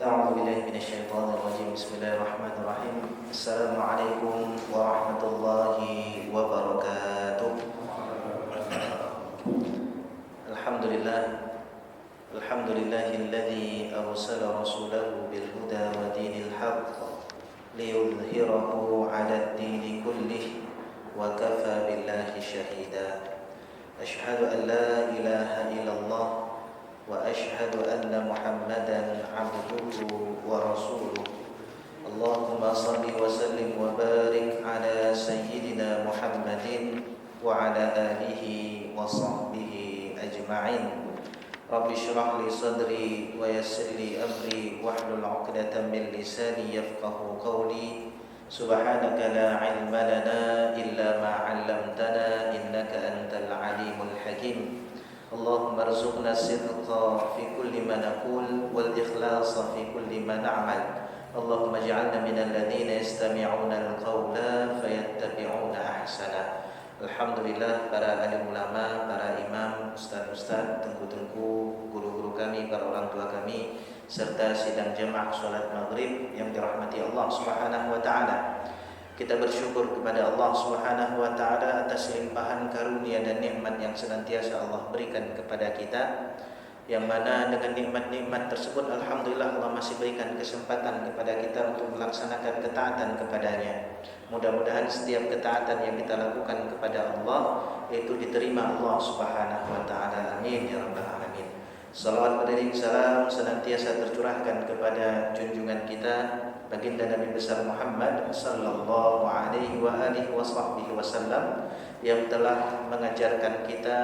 أعوذ بالله من الشيطان الرجيم. بسم الله الرحمن الرحيم. السلام عليكم ورحمة الله وبركاته. الحمد لله الذي أرسل رسوله بالهدى ودين الحق ليظهره على الدين كله وكفى بالله شهيدا. أشهد أن لا إله إلا الله وأشهد أن محمدا عبده ورسوله. اللهم صل وسلم وبارك على سيدنا محمد وعلى آله وصحبه أجمعين. رب اشرح لي صدري ويسر لي أمري واحلل عقدة من لساني يفقه قولي. سبحانك لا علم لنا إلا ما علمتنا إنك أنت العليم الحكيم. اللهم ارزقنا الصدق في كل ما نقول والإخلاص في كل ما نعمل. اللهم اجعلنا من الذين يستمعون القول فيتبعون أحسنه. Alhamdulillah, para alim ulama, para imam, ustaz-ustaz, tengku-tengku, guru-guru kami, para orang tua kami, serta sidang jamaah salat maghrib yang dirahmati Allah Subhanahu wa taala. Kita bersyukur kepada Allah Subhanahu wa taala atas limpahan karunia dan nikmat yang senantiasa Allah berikan kepada kita, yang mana dengan nikmat-nikmat tersebut alhamdulillah Allah masih berikan kesempatan kepada kita untuk melaksanakan ketaatan kepadanya. Mudah-mudahan setiap ketaatan yang kita lakukan kepada Allah itu diterima Allah Subhanahu wa taala. Amin ya rabbal alamin. Salawat beriring salam senantiasa tercurahkan kepada junjungan kita baginda Nabi besar Muhammad sallallahu alaihi wa alihi wasallam yang telah mengajarkan kita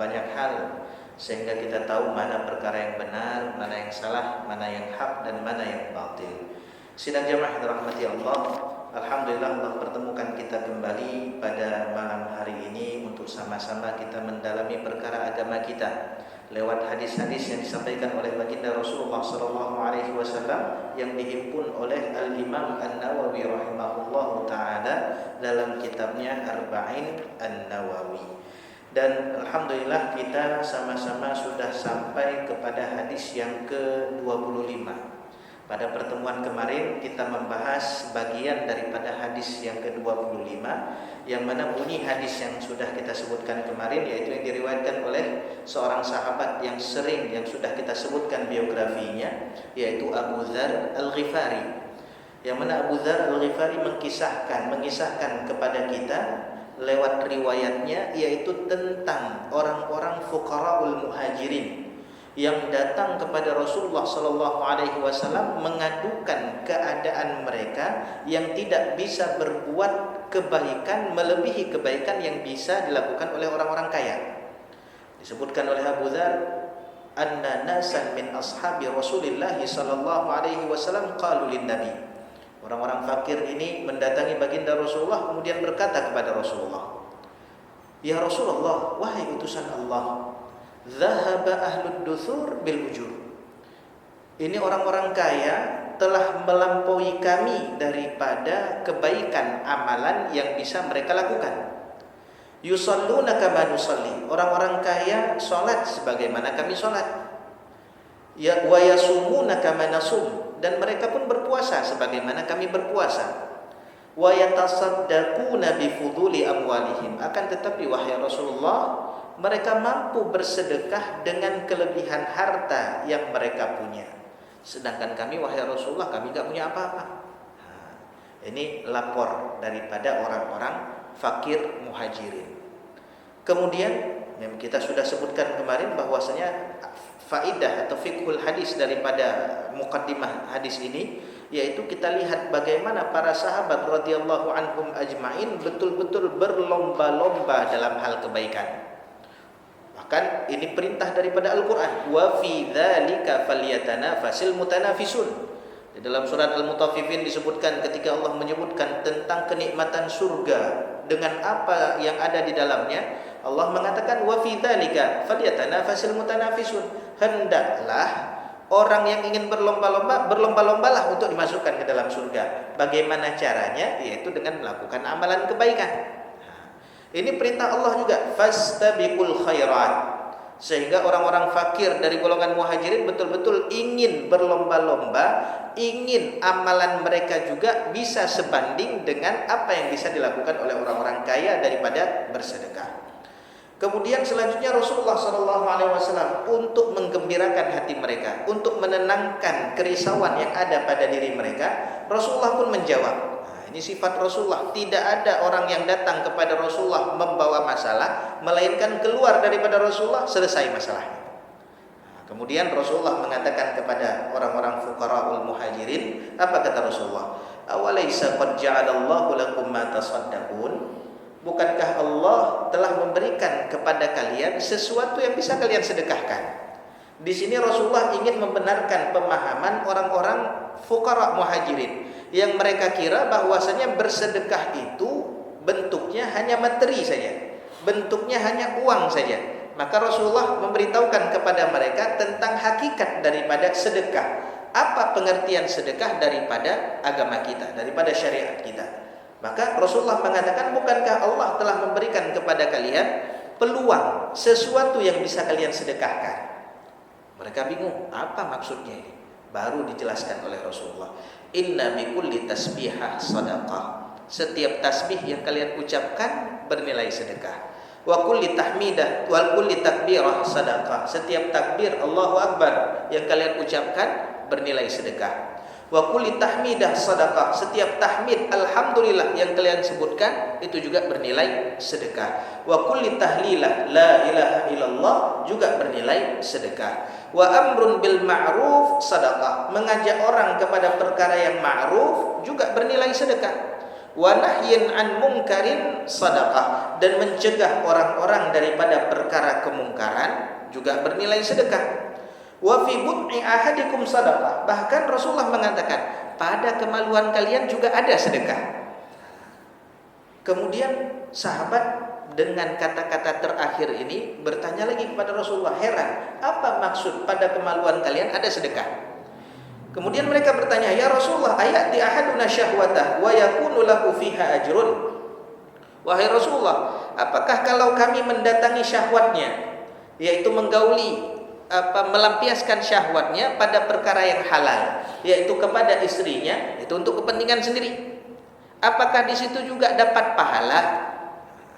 banyak hal sehingga kita tahu mana perkara yang benar, mana yang salah, mana yang hak dan mana yang batil. Sidang jamaah dirahmati Allah, alhamdulillah Allah pertemukan kita kembali pada malam hari ini untuk sama-sama kita mendalami perkara agama kita lewat hadis-hadis yang disampaikan oleh baginda Rasulullah sallallahu alaihi wasallam yang dihimpun oleh Al-Imam An-Nawawi rahimahullahu taala dalam kitabnya Arba'in An-Nawawi. Dan alhamdulillah kita sama-sama sudah sampai kepada hadis yang ke-25. Pada pertemuan kemarin kita membahas bagian daripada hadis yang ke-25, yang mana bunyi hadis yang sudah kita sebutkan kemarin, yaitu yang diriwayatkan oleh seorang sahabat yang sudah kita sebutkan biografinya, yaitu Abu Dzar Al-Ghifari. Yang mana Abu Dzar Al-Ghifari mengisahkan kepada kita lewat riwayatnya, yaitu tentang orang-orang fuqaraul muhajirin yang datang kepada Rasulullah sallallahu alaihi wasallam mengadukan keadaan mereka yang tidak bisa berbuat kebaikan melebihi kebaikan yang bisa dilakukan oleh orang-orang kaya. Disebutkan oleh Abu Dzar, anna nasan min ashabi Rasulillah sallallahu alaihi wasallam qalu lin nabi. Orang-orang fakir ini mendatangi baginda Rasulullah kemudian berkata kepada Rasulullah, "Ya Rasulullah, wahai utusan Allah, zahaba ahlud duthur bil ujur." Ini orang-orang kaya telah melampaui kami daripada kebaikan amalan yang bisa mereka lakukan. Yusalluna kama nusalli. Orang-orang kaya salat sebagaimana kami salat. Ya wa yasumuna kama nasum. Dan mereka pun berpuasa sebagaimana kami berpuasa. Wa yatasaddaquna bi fuduli amwalihim. Akan tetapi wahai Rasulullah, mereka mampu bersedekah dengan kelebihan harta yang mereka punya. Sedangkan kami wahai Rasulullah, kami tidak punya apa-apa. Ini lapor daripada orang-orang fakir muhajirin. Kemudian kita sudah sebutkan kemarin bahwasanya faidah atau fiqhul hadis daripada muqaddimah hadis ini, yaitu kita lihat bagaimana para sahabat radhiyallahu anhum ajmain betul-betul berlomba-lomba dalam hal kebaikan. Bahkan ini perintah daripada Al-Quran, wa fi dzalika falyatanafasil mutanafisun. Di dalam surat Al-Mutaffifin disebutkan ketika Allah menyebutkan tentang kenikmatan surga dengan apa yang ada di dalamnya, Allah mengatakan wa fi dzalika falyatanafasil mutanafisun. Hendaklah orang yang ingin berlomba-lombalah untuk dimasukkan ke dalam surga. Bagaimana caranya? Yaitu dengan melakukan amalan kebaikan. Ini perintah Allah juga, fastabiqul khairat. Sehingga orang-orang fakir dari golongan muhajirin betul-betul ingin berlomba-lomba, ingin amalan mereka juga bisa sebanding dengan apa yang bisa dilakukan oleh orang-orang kaya daripada bersedekah. Kemudian selanjutnya Rasulullah SAW untuk menggembirakan hati mereka, untuk menenangkan kerisauan yang ada pada diri mereka, Rasulullah pun menjawab. Ini sifat Rasulullah. Tidak ada orang yang datang kepada Rasulullah membawa masalah, melainkan keluar daripada Rasulullah selesai masalahnya. Kemudian Rasulullah mengatakan kepada orang-orang fuqara'ul muhajirin, apa kata Rasulullah? Awalaysa qad ja'alallahu lakum ma tasaddaqun? Bukankah Allah telah memberikan kepada kalian sesuatu yang bisa kalian sedekahkan? Di sini Rasulullah ingin membenarkan pemahaman orang-orang fuqara muhajirin yang mereka kira bahwasanya bersedekah itu bentuknya hanya materi saja, bentuknya hanya uang saja. Maka Rasulullah memberitahukan kepada mereka tentang hakikat daripada sedekah. Apa pengertian sedekah daripada agama kita, daripada syariat kita. Maka Rasulullah mengatakan, bukankah Allah telah memberikan kepada kalian peluang, sesuatu yang bisa kalian sedekahkan? Mereka bingung, apa maksudnya ini? Baru dijelaskan oleh Rasulullah. Inna bikulli tasbihah sadaqah. Setiap tasbih yang kalian ucapkan bernilai sedekah. Wa kulli tahmidah wa kulli takbirah sadaqah. Setiap takbir Allahu Akbar yang kalian ucapkan bernilai sedekah. Wa kulli tahmidah sadaqah. Setiap tahmid alhamdulillah yang kalian sebutkan itu juga bernilai sedekah. Wa kulli tahlilah la ilaha illallah juga bernilai sedekah. Wa amrun bil ma'ruf sadaqah. Mengajak orang kepada perkara yang ma'ruf juga bernilai sedekah. Wa nahyin an munkarin sadaqah. Dan mencegah orang-orang daripada perkara kemungkaran juga bernilai sedekah. Wa fi bud'i ahadikum sadaqah. Bahkan Rasulullah mengatakan, pada kemaluan kalian juga ada sedekah. Kemudian sahabat dengan kata-kata terakhir ini bertanya lagi kepada Rasulullah, heran, apa maksud pada kemaluan kalian ada sedekah? Kemudian mereka bertanya, ya Rasulullah, ayati ahaduna syahwatah wa yakunu lahu fiha ajrun. Wahai Rasulullah, apakah kalau kami mendatangi syahwatnya, yaitu menggauli, melampiaskan syahwatnya pada perkara yang halal, yaitu kepada istrinya, itu untuk kepentingan sendiri, apakah di situ juga dapat pahala?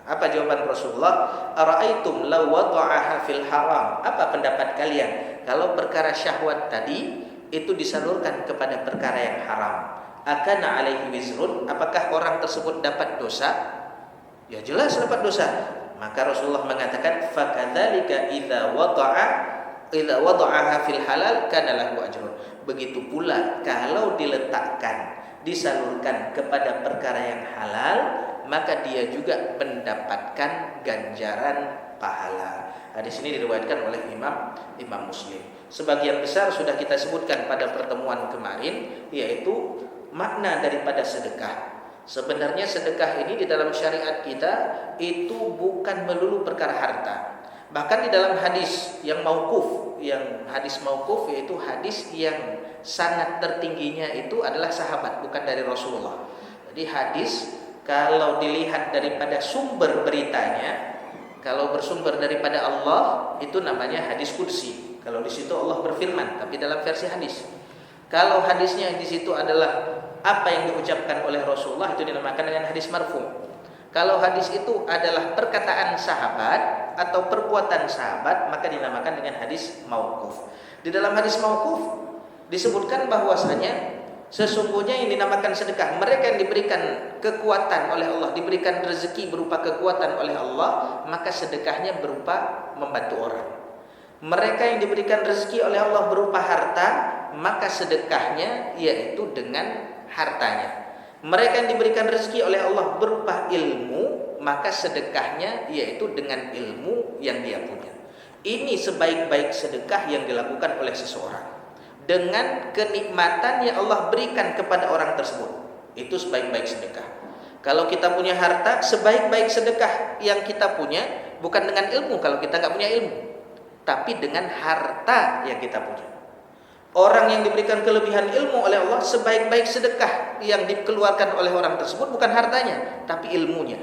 Apa jawaban Rasulullah? Ara'aitum law wada'aha fil haram. Apa pendapat kalian kalau perkara syahwat tadi itu disalurkan kepada perkara yang haram? Akana alaihi wizrun. Apakah orang tersebut dapat dosa? Ya jelas dapat dosa. Maka Rasulullah mengatakan, fakadzalika idza wada'aha fil halal kana lahu ajrun. Begitu pula kalau diletakkan, disalurkan kepada perkara yang halal, maka dia juga mendapatkan ganjaran pahala. Hadis ini diriwayatkan oleh Imam Muslim. Sebagian besar sudah kita sebutkan pada pertemuan kemarin, yaitu makna daripada sedekah. Sebenarnya sedekah ini di dalam syariat kita itu bukan melulu perkara harta. Bahkan di dalam hadis yang mauquf, yaitu hadis yang sanad tertingginya itu adalah sahabat, bukan dari Rasulullah. Jadi hadis kalau dilihat daripada sumber beritanya, kalau bersumber daripada Allah, itu namanya hadis qudsi. Kalau di situ Allah berfirman, tapi dalam versi hadis. Kalau hadisnya di situ adalah apa yang diucapkan oleh Rasulullah, itu dinamakan dengan hadis marfu. Kalau hadis itu adalah perkataan sahabat atau perbuatan sahabat, maka dinamakan dengan hadis mauquf. Di dalam hadis mauquf disebutkan bahwasanya sesungguhnya yang dinamakan sedekah, mereka yang diberikan kekuatan oleh Allah, diberikan rezeki berupa kekuatan oleh Allah, maka sedekahnya berupa membantu orang. Mereka yang diberikan rezeki oleh Allah berupa harta, maka sedekahnya yaitu dengan hartanya. Mereka yang diberikan rezeki oleh Allah berupa ilmu, maka sedekahnya yaitu dengan ilmu yang dia punya. Ini sebaik-baik sedekah yang dilakukan oleh seseorang. Dengan kenikmatan yang Allah berikan kepada orang tersebut, itu sebaik-baik sedekah. Kalau kita punya harta, sebaik-baik sedekah yang kita punya bukan dengan ilmu kalau kita nggak punya ilmu, tapi dengan harta yang kita punya. Orang yang diberikan kelebihan ilmu oleh Allah, sebaik-baik sedekah yang dikeluarkan oleh orang tersebut bukan hartanya, tapi ilmunya.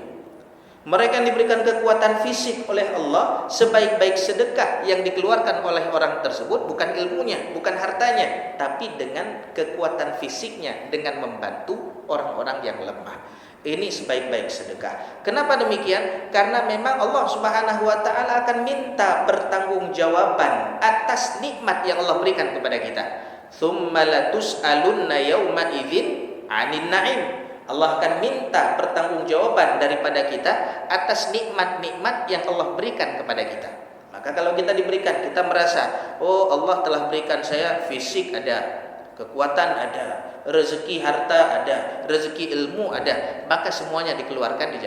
Mereka yang diberikan kekuatan fisik oleh Allah, sebaik-baik sedekah yang dikeluarkan oleh orang tersebut bukan ilmunya, bukan hartanya, tapi dengan kekuatan fisiknya, dengan membantu orang-orang yang lemah. Ini sebaik-baik sedekah. Kenapa demikian? Karena memang Allah Subhanahu wa taala akan minta pertanggungjawaban atas nikmat yang Allah berikan kepada kita. Tsumma latus'alunna yauma idzin 'anin na'im. Allah akan minta pertanggungjawaban daripada kita atas nikmat-nikmat yang Allah berikan kepada kita. Maka kalau kita diberikan, kita merasa, oh Allah telah berikan saya fisik ada, kekuatan ada, rezeki harta ada, rezeki ilmu ada, maka semuanya dikeluarkan di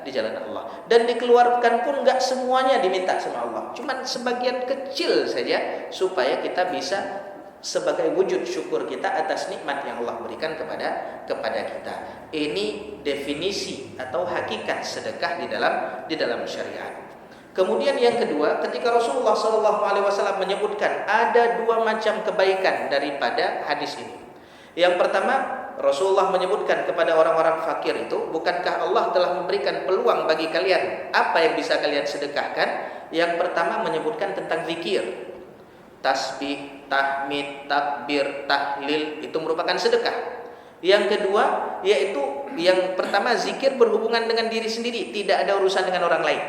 jalan Allah. Dan dikeluarkan pun enggak semuanya diminta sama Allah, cuman sebagian kecil saja supaya kita bisa sebagai wujud syukur kita atas nikmat yang Allah berikan kepada kita. Ini definisi atau hakikat sedekah di dalam syariat. Kemudian yang kedua, ketika Rasulullah SAW menyebutkan ada dua macam kebaikan daripada hadis ini. Yang pertama, Rasulullah menyebutkan kepada orang-orang fakir itu, bukankah Allah telah memberikan peluang bagi kalian apa yang bisa kalian sedekahkan? Yang pertama menyebutkan tentang zikir. Tasbih, tahmid, takbir, tahlil itu merupakan sedekah. Yang kedua yaitu yang pertama zikir berhubungan dengan diri sendiri, tidak ada urusan dengan orang lain.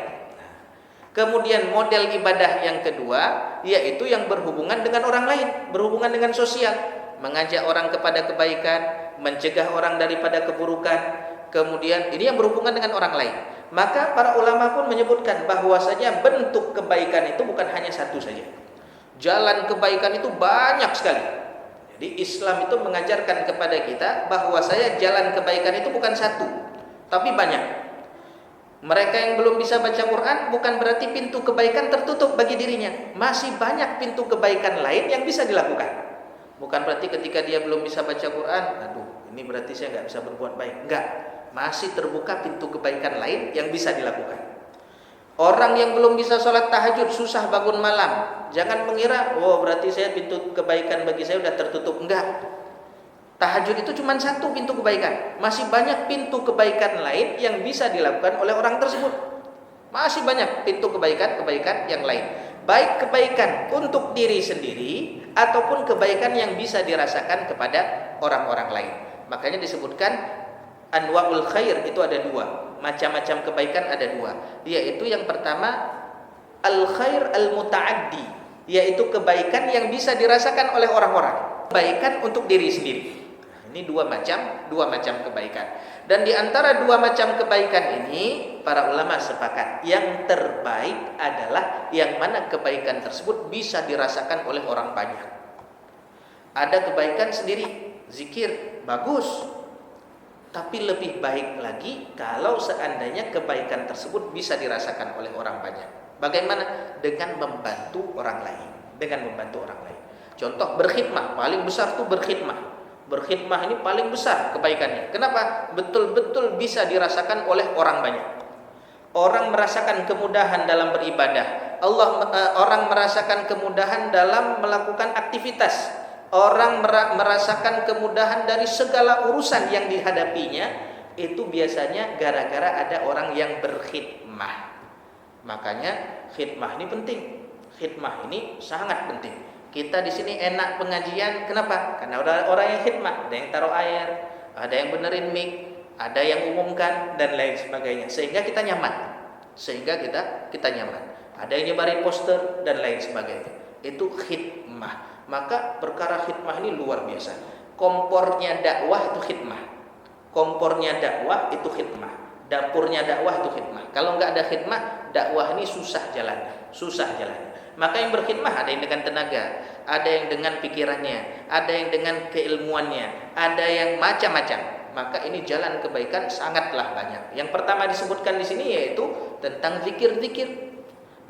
Kemudian model ibadah yang kedua yaitu yang berhubungan dengan orang lain, berhubungan dengan sosial, mengajak orang kepada kebaikan, mencegah orang daripada keburukan. Kemudian ini yang berhubungan dengan orang lain. Maka para ulama pun menyebutkan bahwasanya bentuk kebaikan itu bukan hanya satu saja. Jalan kebaikan itu banyak sekali. Jadi Islam itu mengajarkan kepada kita bahwa jalan kebaikan itu bukan satu, tapi banyak. Mereka yang belum bisa baca Quran bukan berarti pintu kebaikan tertutup bagi dirinya. Masih banyak pintu kebaikan lain yang bisa dilakukan. Bukan berarti ketika dia belum bisa baca Quran, aduh ini berarti saya nggak bisa berbuat baik. Enggak, masih terbuka pintu kebaikan lain yang bisa dilakukan. Orang yang belum bisa sholat tahajud, susah bangun malam, jangan mengira, oh berarti pintu kebaikan bagi saya sudah tertutup. Enggak. Tahajud itu cuma satu pintu kebaikan. Masih banyak pintu kebaikan lain yang bisa dilakukan oleh orang tersebut. Masih banyak pintu kebaikan yang lain. Baik kebaikan untuk diri sendiri ataupun kebaikan yang bisa dirasakan kepada orang-orang lain. Makanya disebutkan anwa'ul khair itu ada dua. Macam-macam kebaikan ada dua, yaitu yang pertama al-khair al-muta'addi, yaitu kebaikan yang bisa dirasakan oleh orang-orang, kebaikan untuk diri sendiri. Ini dua macam kebaikan. Dan di antara dua macam kebaikan ini para ulama sepakat yang terbaik adalah yang mana kebaikan tersebut bisa dirasakan oleh orang banyak. Ada kebaikan sendiri, zikir, bagus. Tapi lebih baik lagi kalau seandainya kebaikan tersebut bisa dirasakan oleh orang banyak. Bagaimana? Dengan membantu orang lain. Contoh berkhidmah, paling besar tuh berkhidmah. Berkhidmah ini paling besar kebaikannya. Kenapa? Betul-betul bisa dirasakan oleh orang banyak. Orang merasakan kemudahan dalam beribadah. Orang merasakan kemudahan dalam melakukan aktivitas. Orang merasakan kemudahan dari segala urusan yang dihadapinya, itu biasanya gara-gara ada orang yang berkhidmah. Makanya khidmah ini penting. Khidmah ini sangat penting. Kita di sini enak pengajian, kenapa? Karena ada orang yang khidmah, ada yang taruh air, ada yang benerin mic, ada yang umumkan dan lain sebagainya. Sehingga kita nyaman. Ada yang nyebarin poster dan lain sebagainya. Itu khidmah. Maka perkara khidmah ini luar biasa. Kompornya dakwah itu khidmah. Dapurnya dakwah itu khidmah. Kalau nggak ada khidmah, dakwah ini susah jalan. Maka yang berkhidmah ada yang dengan tenaga, ada yang dengan pikirannya, ada yang dengan keilmuannya, ada yang macam-macam. Maka ini jalan kebaikan sangatlah banyak. Yang pertama disebutkan di sini yaitu tentang zikir-zikir,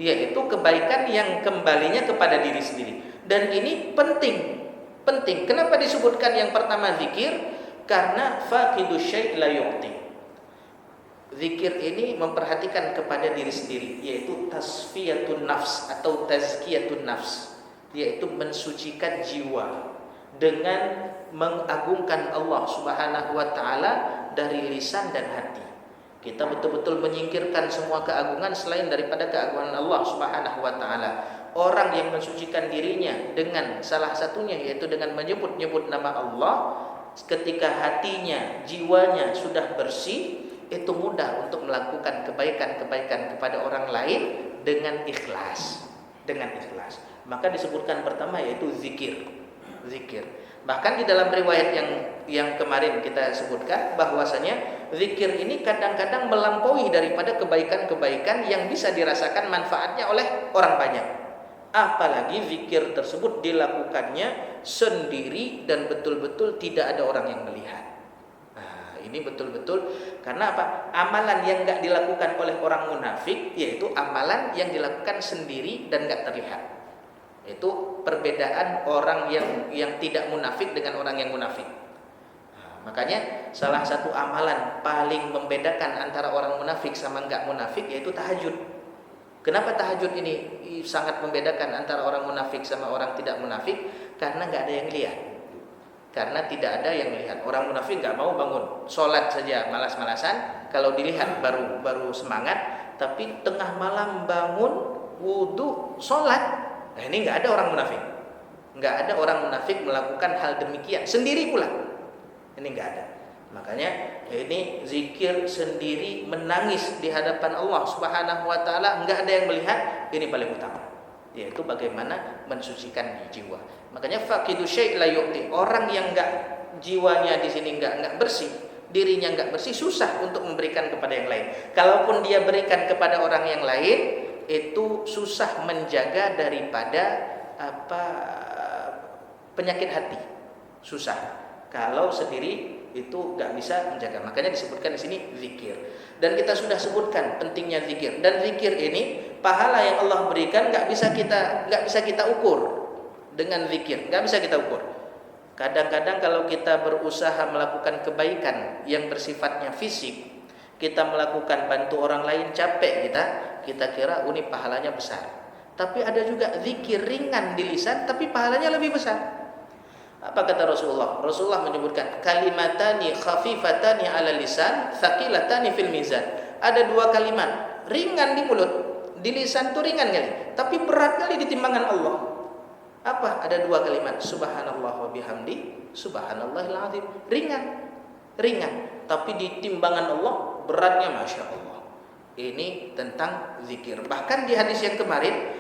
yaitu kebaikan yang kembalinya kepada diri sendiri. Dan ini penting. Kenapa disebutkan yang pertama zikir? Karena faqidus syai' la yu'ti. Zikir ini memperhatikan kepada diri sendiri, yaitu tasfiyatun nafs atau tazkiyatun nafs, yaitu mensucikan jiwa dengan mengagungkan Allah Subhanahu wa taala dari lisan dan hati. Kita betul-betul menyingkirkan semua keagungan selain daripada keagungan Allah Subhanahu wa taala. Orang yang mensucikan dirinya dengan salah satunya yaitu dengan menyebut-nyebut nama Allah, ketika hatinya, jiwanya sudah bersih, itu mudah untuk melakukan kebaikan-kebaikan kepada orang lain dengan ikhlas. Dengan ikhlas. Maka disebutkan pertama yaitu zikir. Zikir. Bahkan di dalam riwayat yang kemarin kita sebutkan bahwasanya zikir ini kadang-kadang melampaui daripada kebaikan-kebaikan yang bisa dirasakan manfaatnya oleh orang banyak. Apalagi zikir tersebut dilakukannya sendiri dan betul-betul tidak ada orang yang melihat. Nah, ini betul-betul karena apa? Amalan yang enggak dilakukan oleh orang munafik yaitu amalan yang dilakukan sendiri dan enggak terlihat. Itu perbedaan orang yang tidak munafik dengan orang yang munafik. Nah, makanya salah satu amalan paling membedakan antara orang munafik sama enggak munafik yaitu tahajud. Kenapa tahajud ini sangat membedakan antara orang munafik sama orang tidak munafik? Karena enggak ada yang lihat. Karena tidak ada yang melihat. Orang munafik enggak mau bangun, sholat saja malas-malasan. Kalau dilihat baru semangat. Tapi tengah malam bangun, wudu, sholat. Nah, ini enggak ada orang munafik. Enggak ada orang munafik melakukan hal demikian sendiri pula. Ini enggak ada. Makanya ini zikir sendiri menangis di hadapan Allah Subhanahu wa taala, enggak ada yang melihat, ini paling utama. Yaitu bagaimana mensucikan jiwa. Makanya faqidu syai' la yu'ti. Orang yang enggak jiwanya di sini enggak bersih, dirinya enggak bersih, susah untuk memberikan kepada yang lain. Kalaupun dia berikan kepada orang yang lain, itu susah menjaga daripada penyakit hati, susah. Kalau sendiri itu nggak bisa menjaga. Makanya disebutkan di sini zikir. Dan kita sudah sebutkan pentingnya zikir. Dan zikir ini pahala yang Allah berikan nggak bisa kita ukur dengan zikir, nggak bisa kita ukur. Kadang-kadang kalau kita berusaha melakukan kebaikan yang bersifatnya fisik, kita melakukan bantu orang lain capek kita kira ini pahalanya besar. Tapi ada juga zikir ringan di lisan tapi pahalanya lebih besar. Apa kata Rasulullah? Rasulullah menyebutkan kalimatani khafifatani ala lisan, thaqilatani fil mizan. Ada dua kalimat ringan di mulut, di lisan tuh ringan kali, tapi berat kali di timbangan Allah. Apa? Ada dua kalimat, subhanallah wa bihamdi, subhanallahil azim. Ringan, tapi di timbangan Allah beratnya masya Allah. Ini tentang zikir. Bahkan di hadis yang kemarin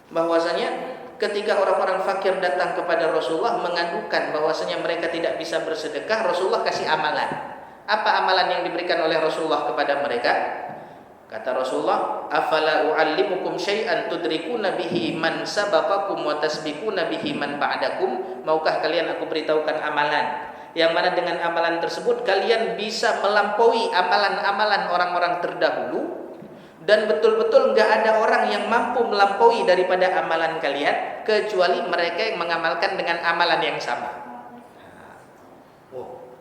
bahwasanya ketika orang-orang fakir datang kepada Rasulullah mengadukan bahwasanya mereka tidak bisa bersedekah, Rasulullah kasih amalan. Apa amalan yang diberikan oleh Rasulullah kepada mereka? Kata Rasulullah, afala u'allimukum syai'an tudrikuna bihi man sabaqakum wa tasbiquna bihi man ba'dakum. Maukah kalian aku beritahukan amalan yang mana dengan amalan tersebut kalian bisa melampaui amalan-amalan orang-orang terdahulu, dan betul-betul enggak ada orang yang mampu melampaui daripada amalan kalian kecuali mereka yang mengamalkan dengan amalan yang sama.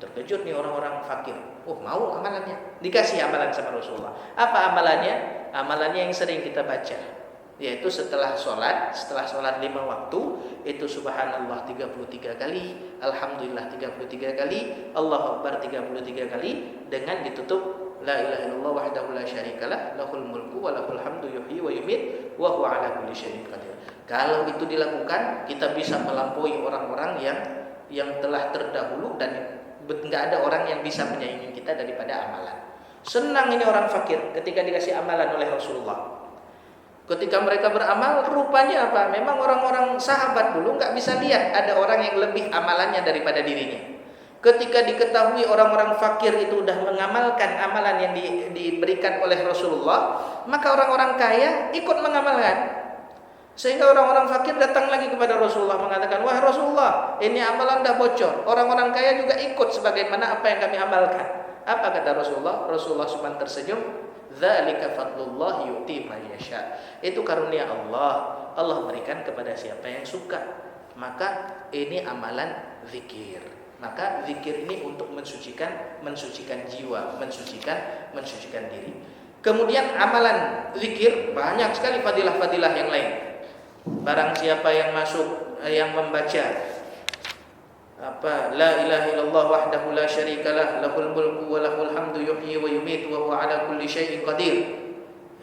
Terkejut nih orang-orang fakir. Mau amalannya. Dikasih amalan sama Rasulullah. Apa amalannya? Amalannya yang sering kita baca, yaitu setelah sholat 5 waktu, itu subhanallah 33 kali, alhamdulillah 33 kali, Allahu akbar 33 kali, dengan ditutup la ilaha illallah wahdahu la syarikalah, lahul mulku wa lahul hamdu yuhyi wa yumiit wa huwa ala kulli syai'in qadir. Kalau itu dilakukan, kita bisa melampaui orang-orang yang telah terdahulu, dan enggak ada orang yang bisa menyaingi kita daripada amalan. Senang ini orang fakir ketika dikasih amalan oleh Rasulullah. Ketika mereka beramal, rupanya apa? Memang orang-orang sahabat dulu enggak bisa lihat ada orang yang lebih amalannya daripada dirinya. Ketika diketahui orang-orang fakir itu sudah mengamalkan amalan yang diberikan oleh Rasulullah, maka orang-orang kaya ikut mengamalkan. Sehingga orang-orang fakir datang lagi kepada Rasulullah mengatakan, wah Rasulullah, ini amalan dah bocor. Orang-orang kaya juga ikut sebagaimana apa yang kami amalkan. Apa kata Rasulullah? Rasulullah cuma tersenyum. Dzalika fadlullah yu'ti man yasha. Itu karunia Allah. Allah berikan kepada siapa yang suka. Maka ini amalan zikir. Maka zikir ini untuk mensucikan jiwa, mensucikan diri. Kemudian amalan zikir banyak sekali fadilah-fadilah yang lain. Barang siapa yang membaca la ilaha illallah wahdahu la syarikalah lahul mulku wa lahul hamdu yuhyi wa yumiitu wa huwa ala kulli syai'in qadir.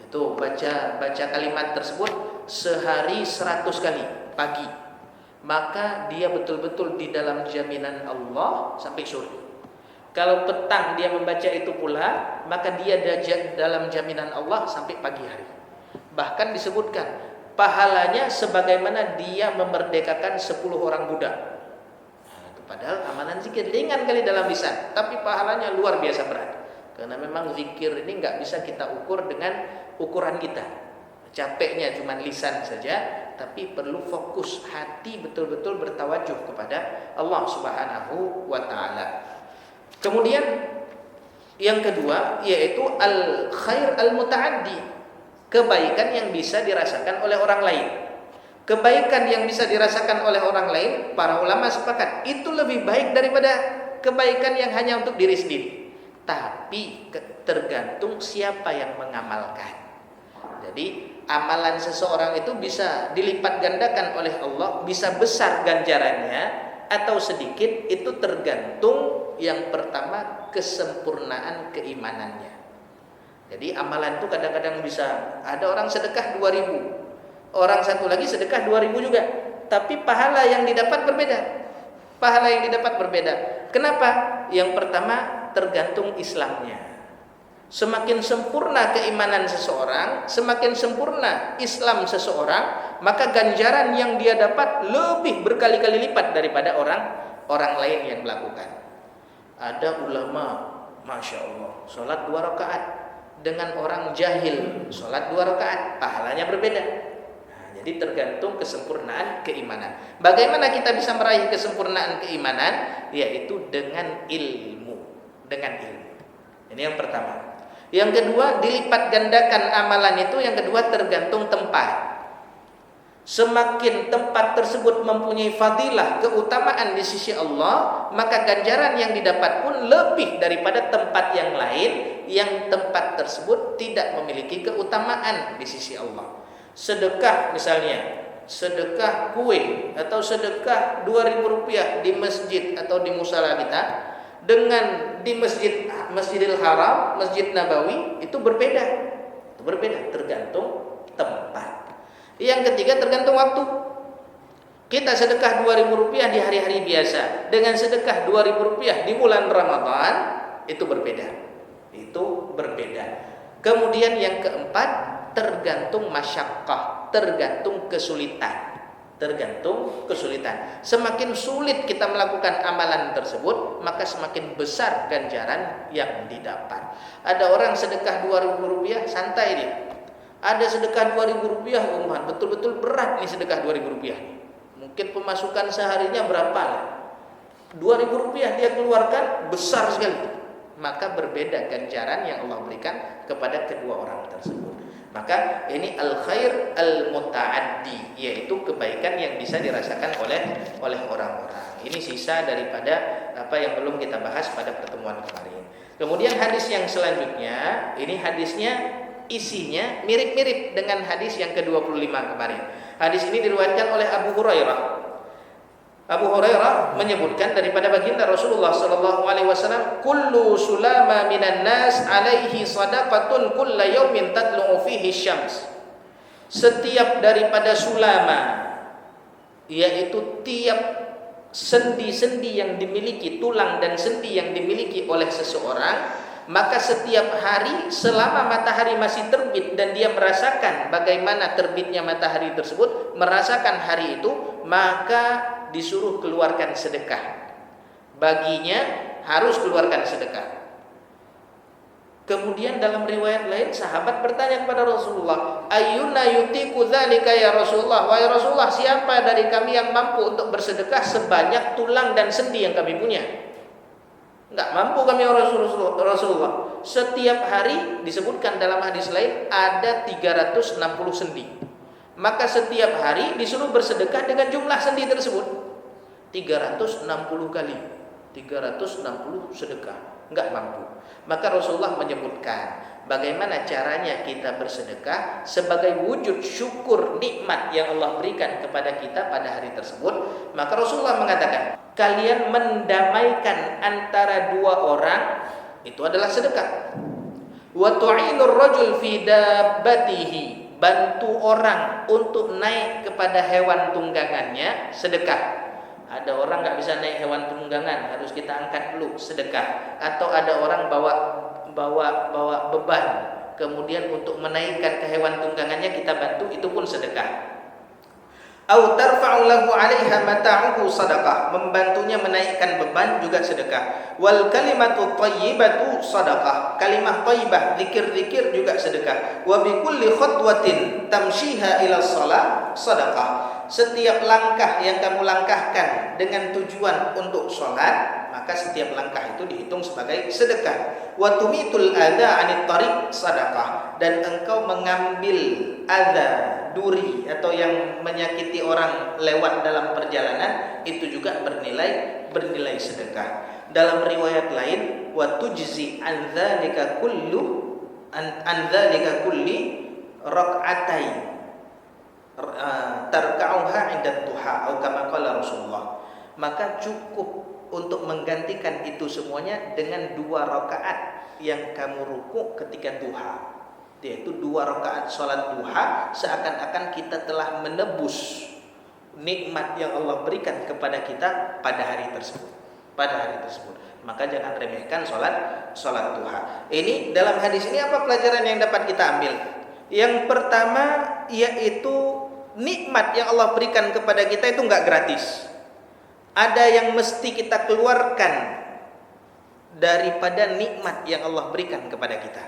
Itu baca kalimat tersebut sehari 100 kali pagi, maka dia betul-betul di dalam jaminan Allah sampai sore. Kalau petang dia membaca itu pula, maka dia dalam jaminan Allah sampai pagi hari. Bahkan disebutkan pahalanya sebagaimana dia memerdekakan 10 orang budak. Padahal amalan zikir ringan kali dalam lisan, tapi pahalanya luar biasa berat. Karena memang zikir ini nggak bisa kita ukur dengan ukuran kita. Capeknya cuma lisan saja, tapi perlu fokus hati betul-betul bertawajuh kepada Allah Subhanahu wa taala. Kemudian yang kedua yaitu al-khair al-muta'addi, kebaikan yang bisa dirasakan oleh orang lain. Kebaikan yang bisa dirasakan oleh orang lain, para ulama sepakat itu lebih baik daripada kebaikan yang hanya untuk diri sendiri. Tapi tergantung siapa yang mengamalkan. Jadi amalan seseorang itu bisa dilipat gandakan oleh Allah, bisa besar ganjarannya atau sedikit, itu tergantung yang pertama kesempurnaan keimanannya. Jadi amalan itu kadang-kadang bisa ada orang sedekah 2.000, orang satu lagi sedekah 2.000 juga, tapi pahala yang didapat berbeda. Pahala yang didapat berbeda. Kenapa? Yang pertama tergantung Islamnya. Semakin sempurna keimanan seseorang, semakin sempurna Islam seseorang, maka ganjaran yang dia dapat lebih berkali-kali lipat daripada orang lain yang melakukan. Ada ulama, masya Allah, sholat 2 rakaat dengan orang jahil, sholat 2 rakaat, pahalanya berbeda. Jadi tergantung kesempurnaan keimanan. Bagaimana kita bisa meraih kesempurnaan keimanan? Yaitu dengan ilmu. Dengan ilmu. Ini yang pertama. Yang kedua, dilipat gandakan amalan itu. Yang kedua, tergantung tempat. Semakin tempat tersebut mempunyai fadilah, keutamaan di sisi Allah, maka ganjaran yang didapat pun lebih daripada tempat yang lain yang tempat tersebut tidak memiliki keutamaan di sisi Allah. Sedekah misalnya, sedekah kue atau sedekah 2.000 rupiah di masjid atau di musala kita dengan di Masjidil Haram, Masjid Nabawi, itu berbeda. Itu berbeda tergantung tempat. Yang ketiga tergantung waktu. Kita sedekah 2.000 rupiah di hari-hari biasa dengan sedekah 2.000 rupiah di bulan Ramadan, itu berbeda. Itu berbeda. Kemudian yang keempat, tergantung masyaqqah, tergantung kesulitan. Tergantung kesulitan. Semakin sulit kita melakukan amalan tersebut, maka semakin besar ganjaran yang didapat. Ada orang sedekah 2.000 rupiah, santai dia. Ada sedekah 2.000 rupiah, betul-betul berat nih sedekah 2.000 rupiah. Mungkin pemasukan seharinya berapa? 2.000 rupiah dia keluarkan, besar sekali. Maka berbeda ganjaran yang Allah berikan kepada kedua orang tersebut. Maka ini al-khair al-muta'addi, yaitu kebaikan yang bisa dirasakan oleh orang-orang. Ini sisa daripada apa yang belum kita bahas pada pertemuan kemarin. Kemudian hadis yang selanjutnya, ini hadisnya isinya mirip-mirip dengan hadis yang ke-25 kemarin. Hadis ini diriwayatkan oleh Abu Hurairah. Abu Hurairah menyebutkan daripada baginda Rasulullah sallallahu alaihi wasallam, kullu sulama minan nas alaihi shadaqatun kulla yaumin tadlu fihi syams. Setiap daripada sulama, yaitu tiap sendi-sendi yang dimiliki, tulang dan sendi yang dimiliki oleh seseorang, maka setiap hari selama matahari masih terbit dan dia merasakan bagaimana terbitnya matahari tersebut, merasakan hari itu, maka disuruh keluarkan sedekah. Baginya harus keluarkan sedekah. Kemudian dalam riwayat lain sahabat bertanya kepada Rasulullah, ayyuna yutiku dzalika ya Rasulullah? Wahai Rasulullah, siapa dari kami yang mampu untuk bersedekah sebanyak tulang dan sendi yang kami punya? Enggak mampu kami ya Rasulullah. Setiap hari disebutkan dalam hadis lain ada 360 sendi. Maka setiap hari disuruh bersedekah dengan jumlah sendi tersebut 360 kali, 360 sedekah, enggak mampu. Maka Rasulullah menyebutkan bagaimana caranya kita bersedekah sebagai wujud syukur nikmat yang Allah berikan kepada kita pada hari tersebut. Maka Rasulullah mengatakan, kalian mendamaikan antara dua orang itu adalah sedekah. Wa tu'inur rajul fi dabbatihi, bantu orang untuk naik kepada hewan tunggangannya, sedekah. Ada orang nggak bisa naik hewan tunggangan, harus kita angkat dulu, sedekah. Atau ada orang bawa beban, kemudian untuk menaikkan ke hewan tunggangannya kita bantu, itu pun sedekah. Au tarfa'u lahu 'alaiha mata'uhu sadaqah, membantunya menaikkan beban juga sedekah. Wal kalimatu thayyibatu sadaqah, kalimah thayyibah, zikir-zikir juga sedekah. Wa bi kulli khatwatin tamshiha ila shalah sadaqah, setiap langkah yang kamu langkahkan dengan tujuan untuk sholat, maka setiap langkah itu dihitung sebagai sedekah. Wa tumitul adza 'anit tariq sadaqah, dan engkau mengambil adza, duri atau yang menyakiti orang lewat dalam perjalanan, itu juga bernilai sedekah. Dalam riwayat lain, wa tujzi an dzalika kulli rak'atain tarka'uha 'inda duha atau kama qala Rasulullah, maka cukup untuk menggantikan itu semuanya dengan 2 rakaat yang kamu ruku ketika duha, yaitu 2 rakaat sholat duha, seakan-akan kita telah menebus nikmat yang Allah berikan kepada kita pada hari tersebut. Maka jangan remehkan sholat duha. Ini dalam hadis ini apa pelajaran yang dapat kita ambil? Yang pertama yaitu nikmat yang Allah berikan kepada kita itu enggak gratis. Ada yang mesti kita keluarkan daripada nikmat yang Allah berikan kepada kita.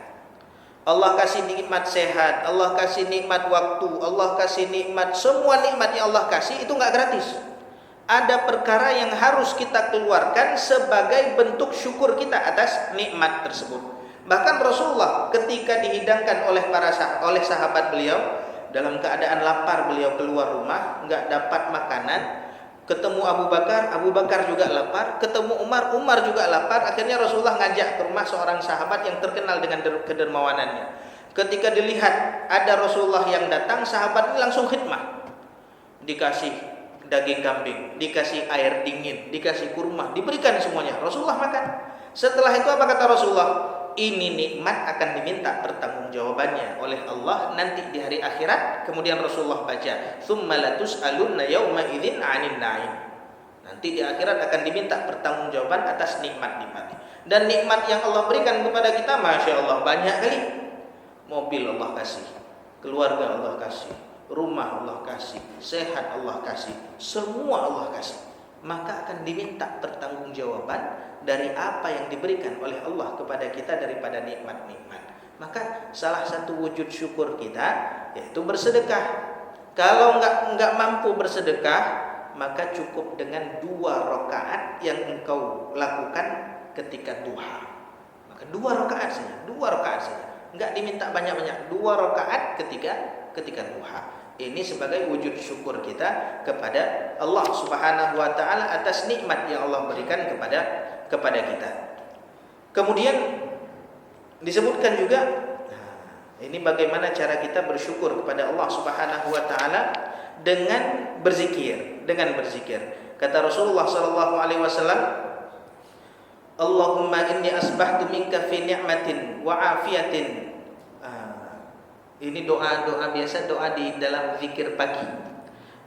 Allah kasih nikmat sehat, Allah kasih nikmat waktu, Allah kasih nikmat, semua nikmat yang Allah kasih itu enggak gratis. Ada perkara yang harus kita keluarkan sebagai bentuk syukur kita atas nikmat tersebut. Bahkan Rasulullah ketika dihidangkan oleh sahabat beliau, dalam keadaan lapar beliau keluar rumah, enggak dapat makanan, ketemu Abu Bakar juga lapar, ketemu Umar juga lapar. Akhirnya Rasulullah ngajak ke rumah seorang sahabat yang terkenal dengan kedermawanannya. Ketika dilihat ada Rasulullah yang datang, sahabat ini langsung khidmah. Dikasih daging kambing, dikasih air dingin, dikasih kurma, diberikan semuanya. Rasulullah makan. Setelah itu apa kata Rasulullah? Ini nikmat akan diminta pertanggungjawabannya oleh Allah nanti di hari akhirat. Kemudian Rasulullah baca, "Tsumma latus'alunna yauma idzin 'anil na'im." Nanti di akhirat akan diminta pertanggungjawaban atas nikmat-nikmat. Dan nikmat yang Allah berikan kepada kita, Masya Allah, banyak kali. Mobil Allah kasih, keluarga Allah kasih, rumah Allah kasih, sehat Allah kasih, semua Allah kasih. Maka akan diminta pertanggungjawaban dari apa yang diberikan oleh Allah kepada kita daripada nikmat-nikmat. Maka salah satu wujud syukur kita yaitu bersedekah. Kalau enggak mampu bersedekah, maka cukup dengan 2 rakaat yang engkau lakukan ketika duha. Maka 2 rakaat saja. Enggak diminta banyak-banyak, 2 rakaat ketika duha. Ini sebagai wujud syukur kita kepada Allah Subhanahu wa taala atas nikmat yang Allah berikan kepada kita. Kemudian disebutkan juga, ini bagaimana cara kita bersyukur kepada Allah Subhanahu wa taala dengan berzikir. Kata Rasulullah sallallahu alaihi wasallam, Allahumma inni asbahtu minka fi ni'matin wa afiyatin. Ini doa biasa, doa di dalam zikir pagi.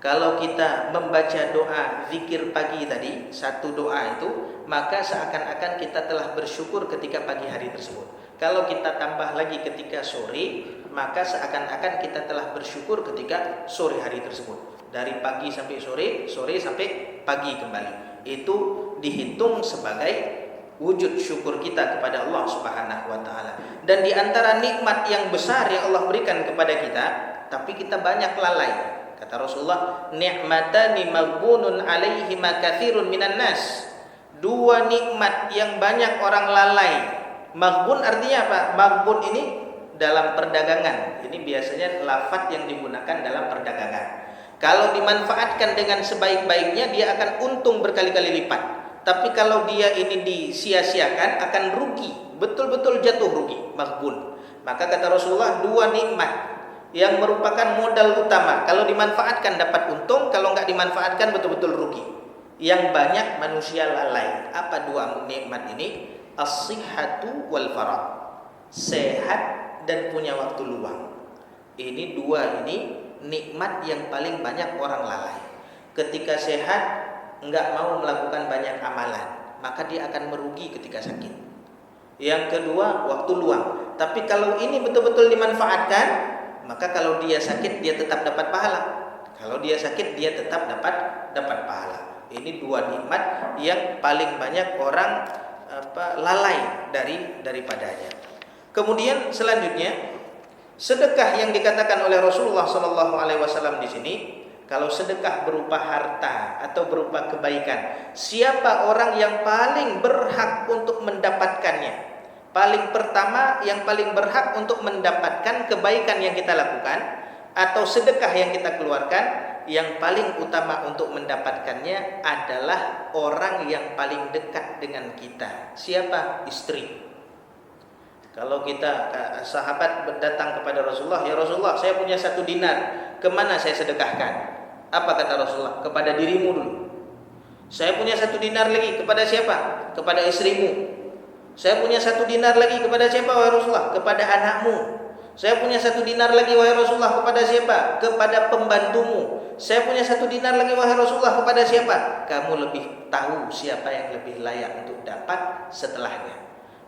Kalau kita membaca doa zikir pagi tadi, satu doa itu, maka seakan-akan kita telah bersyukur ketika pagi hari tersebut. Kalau kita tambah lagi ketika sore, maka seakan-akan kita telah bersyukur ketika sore hari tersebut. Dari pagi sampai sore sampai pagi kembali. Itu dihitung sebagai wujud syukur kita kepada Allah Subhanahu wa taala. Dan di antara nikmat yang besar yang Allah berikan kepada kita, tapi kita banyak lalai. Kata Rasulullah, ni'matani maghbunun alaihima katsirun minan nas. 2 nikmat yang banyak orang lalai. Maghbun artinya apa? Maghbun ini dalam perdagangan. Ini biasanya lafaz yang digunakan dalam perdagangan. Kalau dimanfaatkan dengan sebaik-baiknya, dia akan untung berkali-kali lipat. Tapi kalau dia ini disia-siakan akan rugi, betul-betul jatuh rugi, maghbun. Maka kata Rasulullah, dua nikmat yang merupakan modal utama. Kalau dimanfaatkan dapat untung, kalau nggak dimanfaatkan betul-betul rugi. Yang banyak manusia lalai. Apa dua nikmat ini? As-sihhatu wal faragh. Sehat dan punya waktu luang. Ini dua ini nikmat yang paling banyak orang lalai. Ketika sehat nggak mau melakukan banyak amalan, maka dia akan merugi ketika sakit. Yang kedua, waktu luang. Tapi kalau ini betul-betul dimanfaatkan, maka kalau dia sakit dia tetap dapat pahala. Kalau dia sakit dia tetap dapat pahala. Ini dua nikmat yang paling banyak orang lalai daripadanya. Kemudian selanjutnya, sedekah yang dikatakan oleh Rasulullah SAW di sini, kalau sedekah berupa harta atau berupa kebaikan, siapa orang yang paling berhak untuk mendapatkannya? Paling pertama yang paling berhak untuk mendapatkan kebaikan yang kita lakukan atau sedekah yang kita keluarkan, yang paling utama untuk mendapatkannya adalah orang yang paling dekat dengan kita. Siapa? Istri. Kalau kita sahabat datang kepada Rasulullah, ya Rasulullah, saya punya 1 dinar, kemana saya sedekahkan? Apa kata Rasulullah? Kepada dirimu dulu. Saya punya 1 dinar lagi, kepada siapa? Kepada istrimu. Saya punya 1 dinar lagi, kepada siapa wahai Rasulullah? Kepada anakmu. Saya punya 1 dinar lagi wahai Rasulullah, kepada siapa? Kepada pembantumu. Saya punya 1 dinar lagi wahai Rasulullah, kepada siapa? Kamu lebih tahu siapa yang lebih layak untuk dapat setelahnya.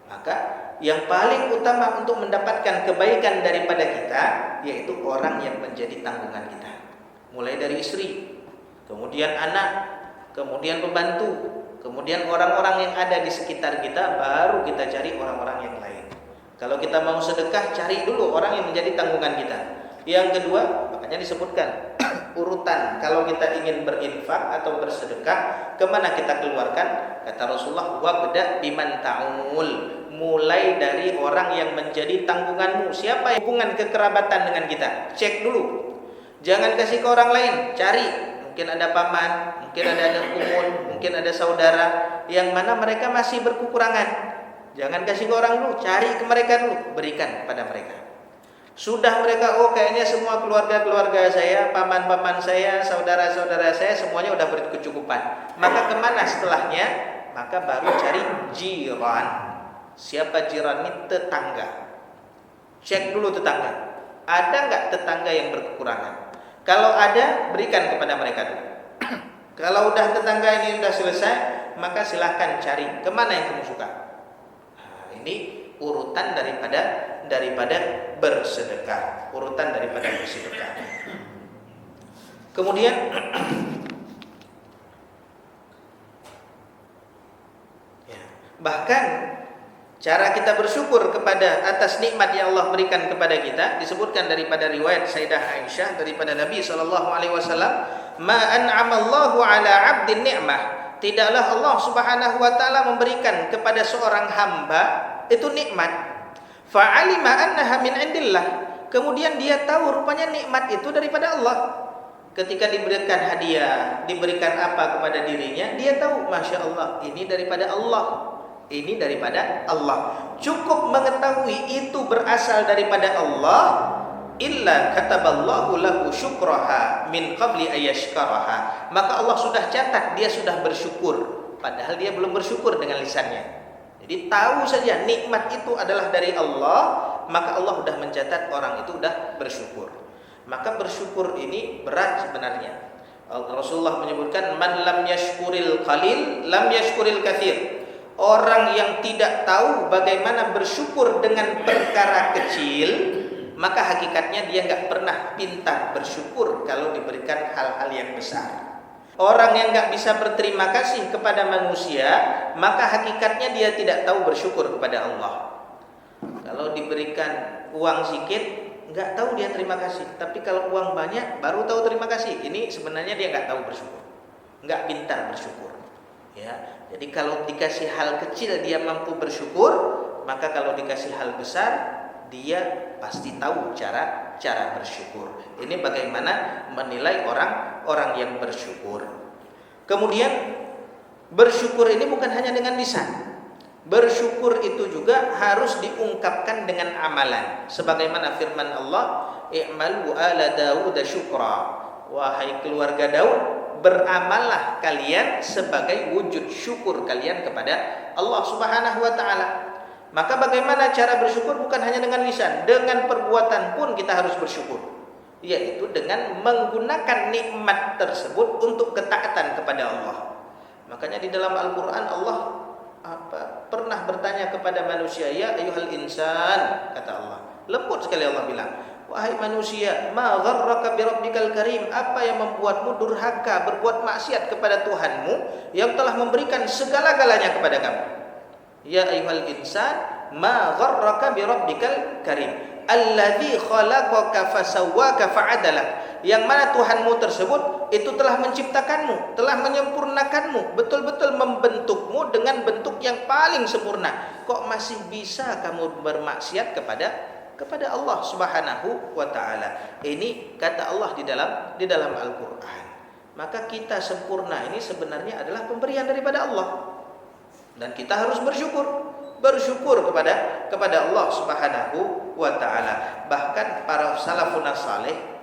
Maka yang paling utama untuk mendapatkan kebaikan daripada kita, yaitu orang yang menjadi tanggungan kita. Mulai dari istri, kemudian anak, kemudian pembantu, kemudian orang-orang yang ada di sekitar kita, baru kita cari orang-orang yang lain. Kalau kita mau sedekah, cari dulu orang yang menjadi tanggungan kita. Yang kedua, makanya disebutkan urutan. Kalau kita ingin berinfak atau bersedekah, kemana kita keluarkan? Kata Rasulullah, wabda biman ta'ul. Mulai dari orang yang menjadi tanggunganmu. Siapa yang hubungan kekerabatan dengan kita? Cek dulu. Jangan kasih ke orang lain, cari. Mungkin ada paman, mungkin ada anak umum, mungkin ada saudara yang mana mereka masih berkekurangan. Jangan kasih ke orang dulu, cari ke mereka dulu, berikan pada mereka. Sudah mereka, oh kayaknya semua keluarga-keluarga saya, paman-paman saya, saudara-saudara saya semuanya udah berkecukupan. Maka kemana setelahnya? Maka baru cari jiran. Siapa jiran ini? Tetangga. Cek dulu tetangga. Ada nggak tetangga yang berkekurangan? Kalau ada, berikan kepada mereka dulu. Kalau udah tetangga ini udah selesai, maka silahkan cari kemana yang kamu suka. Nah, ini urutan daripada bersedekah. Urutan daripada bersedekah. Kemudian bahkan cara kita bersyukur kepada atas nikmat yang Allah berikan kepada kita disebutkan daripada riwayat Sayyidah Aisyah daripada Nabi SAW, ma an'amallahu ala 'abdin ni'mah. Tidaklah Allah Subhanahu wa taala memberikan kepada seorang hamba itu nikmat. Fa'alima annaha min indillah. Kemudian dia tahu rupanya nikmat itu daripada Allah. Ketika diberikan hadiah, diberikan apa kepada dirinya, dia tahu, Masya Allah, ini daripada Allah. Ini daripada Allah. Cukup mengetahui itu berasal daripada Allah, illa kataballahu lahu syukraha min qabli ayashkaraha. Maka Allah sudah catat dia sudah bersyukur, padahal dia belum bersyukur dengan lisannya. Jadi tahu saja nikmat itu adalah dari Allah, maka Allah sudah mencatat orang itu sudah bersyukur. Maka bersyukur ini berat sebenarnya. Rasulullah menyebutkan, man lam yashkuril qalil lam yashkuril katsir. Orang yang tidak tahu bagaimana bersyukur dengan perkara kecil, maka hakikatnya dia nggak pernah pintar bersyukur kalau diberikan hal-hal yang besar. Orang yang nggak bisa berterima kasih kepada manusia, maka hakikatnya dia tidak tahu bersyukur kepada Allah. Kalau diberikan uang sedikit, nggak tahu dia terima kasih. Tapi kalau uang banyak, baru tahu terima kasih. Ini sebenarnya dia nggak tahu bersyukur, nggak pintar bersyukur. Ya, jadi kalau dikasih hal kecil dia mampu bersyukur, maka kalau dikasih hal besar dia pasti tahu cara bersyukur. Ini bagaimana menilai orang yang bersyukur. Kemudian bersyukur ini bukan hanya dengan lisan. Bersyukur itu juga harus diungkapkan dengan amalan. Sebagaimana firman Allah, "I'malu ala Daud syukra." Wahai keluarga Daud, beramallah kalian sebagai wujud syukur kalian kepada Allah Subhanahu wa taala. Maka bagaimana cara bersyukur? Bukan hanya dengan lisan, dengan perbuatan pun kita harus bersyukur, yaitu dengan menggunakan nikmat tersebut untuk ketaatan kepada Allah. Makanya di dalam Al-Qur'an Allah pernah bertanya kepada manusia, "Ya ayyuhal insan," kata Allah. Lembut sekali Allah bilang, "Wahai manusia, ma gharraka bi rabbikal karim?" Apa yang membuatmu durhaka, berbuat maksiat kepada Tuhanmu yang telah memberikan segala-galanya kepada kamu? Ya ayyuhal insan, ma gharraka bi rabbikal karim? Alladzi khalaqaka fasawwaka fa'adalak. Yang mana Tuhanmu tersebut itu telah menciptakanmu, telah menyempurnakanmu, betul-betul membentukmu dengan bentuk yang paling sempurna. Kok masih bisa kamu bermaksiat kepada Allah Subhanahu wa taala? Ini kata Allah di dalam Al-Qur'an. Maka kita sempurna ini sebenarnya adalah pemberian daripada Allah. Dan kita harus bersyukur kepada Allah Subhanahu wa taala. Bahkan para salafun saleh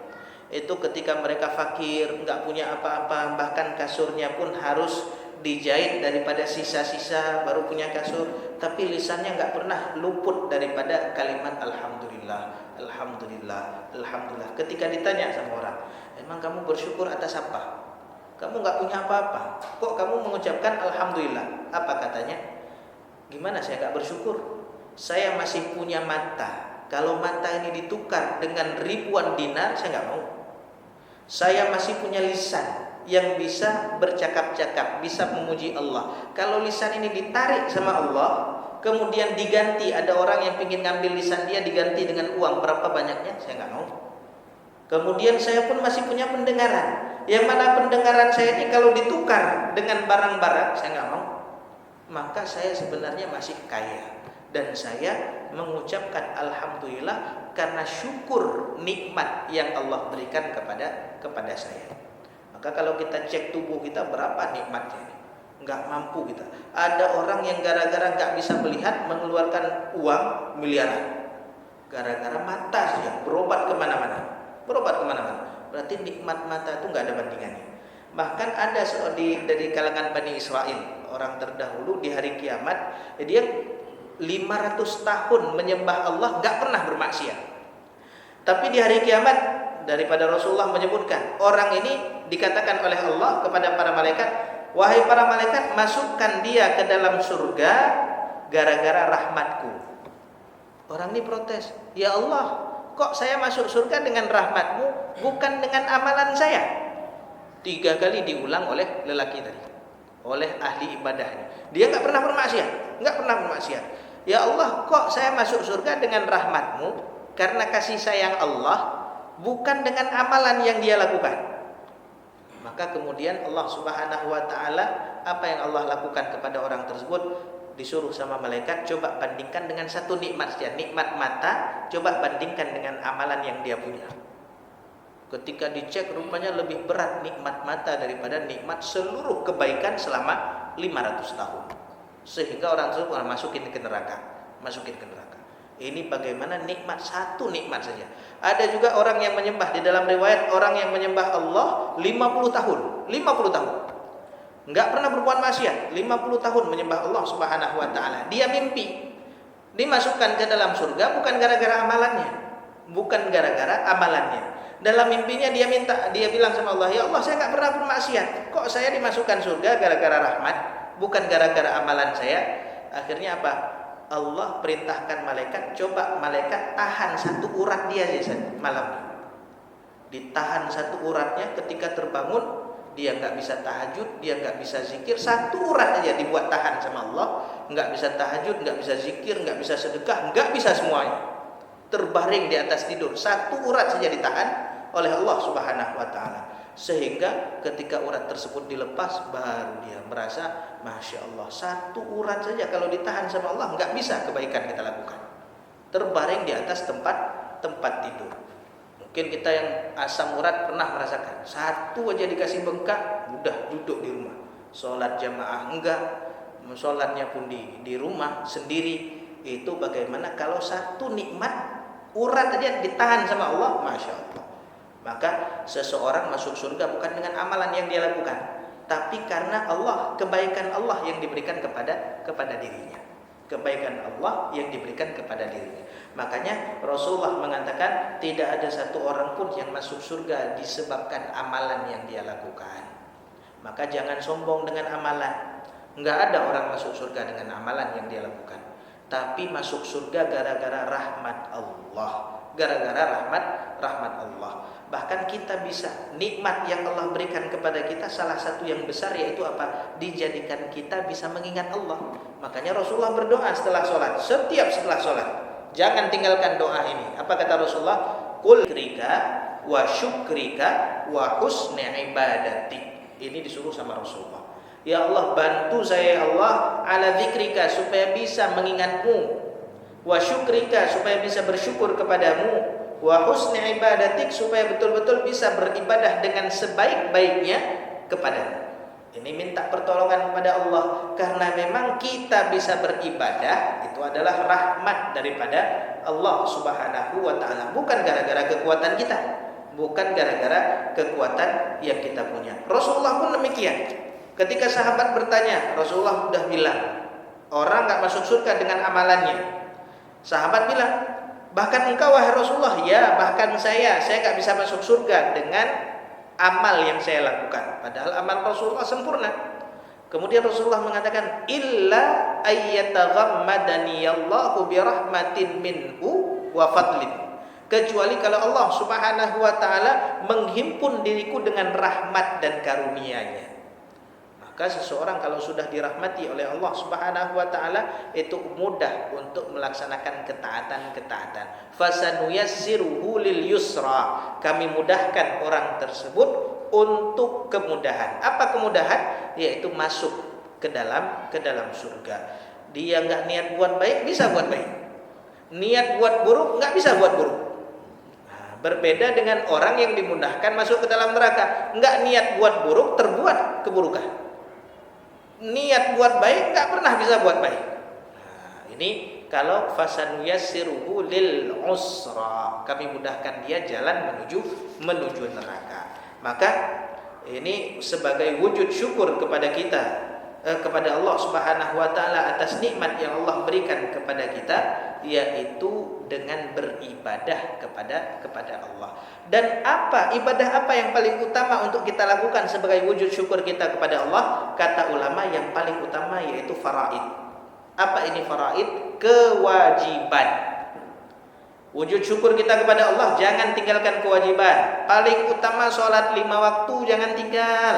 itu ketika mereka fakir, enggak punya apa-apa, bahkan kasurnya pun harus dijahit daripada sisa-sisa baru punya kasur, tapi lisannya enggak pernah luput daripada kalimat alhamdulillah, alhamdulillah, alhamdulillah. Ketika ditanya sama orang, "Emang kamu bersyukur atas apa? Kamu enggak punya apa-apa, kok kamu mengucapkan alhamdulillah?" Apa katanya? "Gimana saya enggak bersyukur? Saya masih punya mata. Kalau mata ini ditukar dengan ribuan dinar, saya enggak mau. Saya masih punya lisan yang bisa bercakap-cakap, bisa memuji Allah. Kalau lisan ini ditarik sama Allah, kemudian diganti, ada orang yang ingin ngambil lisan dia diganti dengan uang berapa banyaknya, saya nggak mau. Kemudian saya pun masih punya pendengaran, yang mana pendengaran saya ini kalau ditukar dengan barang-barang, saya nggak mau. Maka saya sebenarnya masih kaya. Dan saya mengucapkan alhamdulillah karena syukur nikmat yang Allah berikan kepada saya." Maka kalau kita cek tubuh kita berapa nikmatnya, nggak mampu kita. Ada orang yang gara-gara nggak bisa melihat mengeluarkan uang miliaran, gara-gara mata saja berobat kemana-mana. Berarti nikmat mata itu nggak ada bandingannya. Bahkan ada dari kalangan Bani Israel, orang terdahulu di hari kiamat, dia 500 tahun menyembah Allah, gak pernah bermaksiat. Tapi di hari kiamat, daripada Rasulullah menyebutkan, orang ini dikatakan oleh Allah kepada para malaikat, "Wahai para malaikat, masukkan dia ke dalam surga gara-gara rahmatku." Orang ini protes, "Ya Allah, kok saya masuk surga dengan rahmatmu, bukan dengan amalan saya?" 3 kali diulang oleh lelaki tadi, oleh ahli ibadah ini. Dia gak pernah bermaksiat. "Ya Allah, kok saya masuk surga dengan rahmatmu karena kasih sayang Allah, bukan dengan amalan yang dia lakukan." Maka kemudian Allah Subhanahu wa taala, apa yang Allah lakukan kepada orang tersebut, disuruh sama malaikat, coba bandingkan dengan satu nikmat saja, nikmat mata, coba bandingkan dengan amalan yang dia punya. Ketika dicek, rupanya lebih berat nikmat mata daripada nikmat seluruh kebaikan selama 500 tahun. Sehingga orang tersebut masukin ke neraka. Ini bagaimana satu nikmat saja. Ada juga orang yang menyembah, di dalam riwayat orang yang menyembah Allah 50 tahun. Enggak pernah berbuat maksiat, 50 tahun menyembah Allah Subhanahu wa taala. Dia mimpi dimasukkan ke dalam surga bukan gara-gara amalannya. Dalam mimpinya dia bilang sama Allah, "Ya Allah, saya enggak pernah bermaksiat. Kok saya dimasukkan surga gara-gara rahmat, bukan gara-gara amalan saya?" Akhirnya apa? Allah perintahkan malaikat, coba malaikat tahan satu urat dia saja malam. Ditahan satu uratnya, ketika terbangun dia nggak bisa tahajud, dia nggak bisa zikir, satu urat aja dibuat tahan sama Allah, nggak bisa tahajud, nggak bisa zikir, nggak bisa sedekah, nggak bisa semuanya. Terbaring di atas tidur, satu urat saja ditahan oleh Allah Subhanahu wa taala. Sehingga ketika urat tersebut dilepas, baru dia merasa, Masya Allah, satu urat saja kalau ditahan sama Allah, nggak bisa kebaikan kita lakukan. Terbaring di atas tempat tidur. Mungkin kita yang asam urat pernah merasakan, satu aja dikasih bengkak, udah duduk di rumah. Sholat jamaah enggak, sholatnya pun di rumah sendiri. Itu bagaimana kalau satu nikmat urat aja ditahan sama Allah, Masya Allah. Maka seseorang masuk surga bukan dengan amalan yang dia lakukan, tapi karena Allah, kebaikan Allah yang diberikan kepada dirinya. Kebaikan Allah yang diberikan kepada dirinya. Makanya Rasulullah mengatakan tidak ada satu orang pun yang masuk surga disebabkan amalan yang dia lakukan. Maka jangan sombong dengan amalan. Enggak ada orang masuk surga dengan amalan yang dia lakukan, tapi masuk surga gara-gara rahmat Allah. Gara-gara rahmat Allah. Bahkan kita bisa, nikmat yang Allah berikan kepada kita salah satu yang besar yaitu apa? Dijadikan kita bisa mengingat Allah. Makanya Rasulullah berdoa setelah sholat. Setiap setelah sholat, jangan tinggalkan doa ini. Apa kata Rasulullah? Qul zikrika wa syukrika wa husni ibadatik. Ini disuruh sama Rasulullah. Ya Allah, bantu saya ya Allah ala zikrika, supaya bisa mengingatmu, wa syukrika, supaya bisa bersyukur kepadamu, wa husni ibadatik, supaya betul-betul bisa beribadah dengan sebaik-baiknya kepadamu. Ini minta pertolongan kepada Allah, karena memang kita bisa beribadah itu adalah rahmat daripada Allah Subhanahu wa taala, bukan gara-gara kekuatan kita, bukan gara-gara kekuatan yang kita punya. Rasulullah pun demikian. Ketika sahabat bertanya, Rasulullah sudah bilang, orang enggak masuk surga dengan amalannya. Sahabat bilang, bahkan engkau wahai Rasulullah, ya bahkan saya enggak bisa masuk surga dengan amal yang saya lakukan. Padahal amal Rasulullah sempurna. Kemudian Rasulullah mengatakan, illa ayyataghammadani Allahu birahmatin minhu wa fadlin. Kecuali kalau Allah Subhanahu wa taala menghimpun diriku dengan rahmat dan karunia-Nya. Maka seseorang kalau sudah dirahmati oleh Allah Subhanahu wa taala itu mudah untuk melaksanakan ketaatan-ketaatan. Fasanuyassiruhu lil yusra. Kami mudahkan orang tersebut untuk kemudahan. Apa kemudahan? Yaitu masuk ke dalam surga. Dia enggak niat buat baik, bisa buat baik. Niat buat buruk, enggak bisa buat buruk. Berbeda dengan orang yang dimudahkan masuk ke dalam neraka, enggak niat buat buruk, terbuat keburukan. Niat buat baik enggak pernah bisa buat baik. Ini kalau fasanuyassiruhu lil usra, kami mudahkan dia jalan menuju neraka. Maka ini sebagai wujud syukur kepada kita, kepada Allah Subhanahu wa taala atas nikmat yang Allah berikan kepada kita, yaitu dengan beribadah kepada Allah. Dan ibadah apa yang paling utama untuk kita lakukan sebagai wujud syukur kita kepada Allah? Kata ulama yang paling utama yaitu faraid. Apa ini faraid? Kewajiban. Wujud syukur kita kepada Allah, jangan tinggalkan kewajiban. Paling utama sholat 5 waktu, jangan tinggal.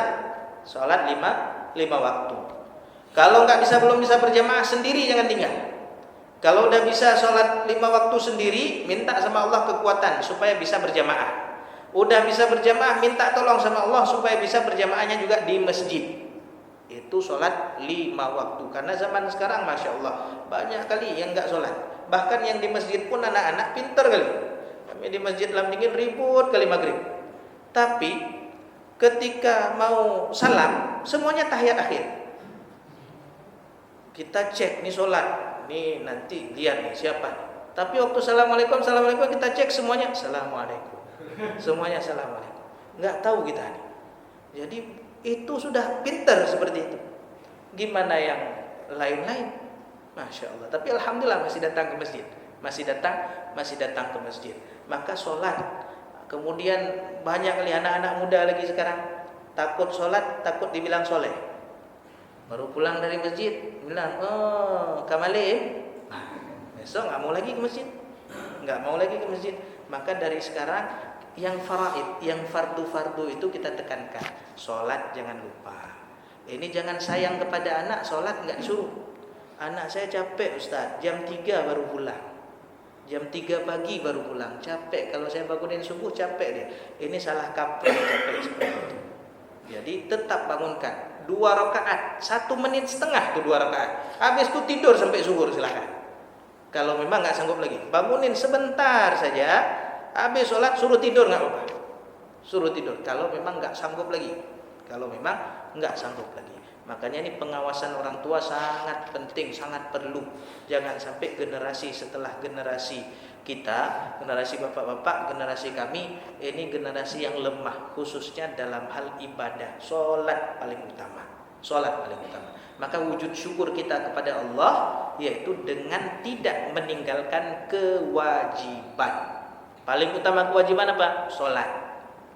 Sholat 5 waktu. Kalau belum bisa berjamaah sendiri, jangan tinggal. Kalau udah bisa sholat 5 waktu sendiri, minta sama Allah kekuatan supaya bisa berjamaah. Udah bisa berjamaah, minta tolong sama Allah supaya bisa berjamaahnya juga di masjid. Itu sholat 5 waktu. Karena zaman sekarang Masya Allah banyak kali yang gak sholat. Bahkan yang di masjid pun anak-anak pinter kali. Kami di masjid Lam Dingin ribut kali maghrib. Tapi ketika mau salam, semuanya tahiyat akhir. Kita cek nih sholat, nih nanti lihat nih siapa. Tapi waktu assalamualaikum kita cek semuanya assalamualaikum. Semuanya assalamualaikum. Enggak tahu kita nih. Jadi itu sudah pintar seperti itu. Gimana yang lain-lain? Masya Allah. Tapi alhamdulillah masih datang ke masjid. Masih datang ke masjid. Maka sholat. Kemudian banyak kali anak-anak muda lagi sekarang takut sholat, takut dibilang soleh. Baru pulang dari masjid, bilang, Kamalim, besok nggak mau lagi ke masjid, Maka dari sekarang yang faraid, yang fardu-fardu itu kita tekankan. Sholat jangan lupa. Ini jangan sayang kepada anak, sholat nggak disuruh. Anak saya capek Ustaz, jam 3 baru pulang. Jam 3 pagi baru pulang, capek. Kalau saya bangunin subuh capek deh. Ini salah kaprah capek seperti itu. Jadi tetap bangunkan. 2 rakaat, 1 menit setengah tuh 2 rakaat. Habis itu tidur sampai zuhur silakan. Kalau memang nggak sanggup lagi, bangunin sebentar saja. Habis sholat suruh tidur nggak apa-apa. Suruh tidur. Kalau memang nggak sanggup lagi. Makanya ini pengawasan orang tua sangat penting, sangat perlu. Jangan sampai generasi setelah generasi kita, generasi bapak-bapak, generasi kami, ini generasi yang lemah, khususnya dalam hal ibadah. Sholat paling utama. Sholat paling utama. Maka wujud syukur kita kepada Allah yaitu dengan tidak meninggalkan kewajiban. Paling utama kewajiban apa? Sholat.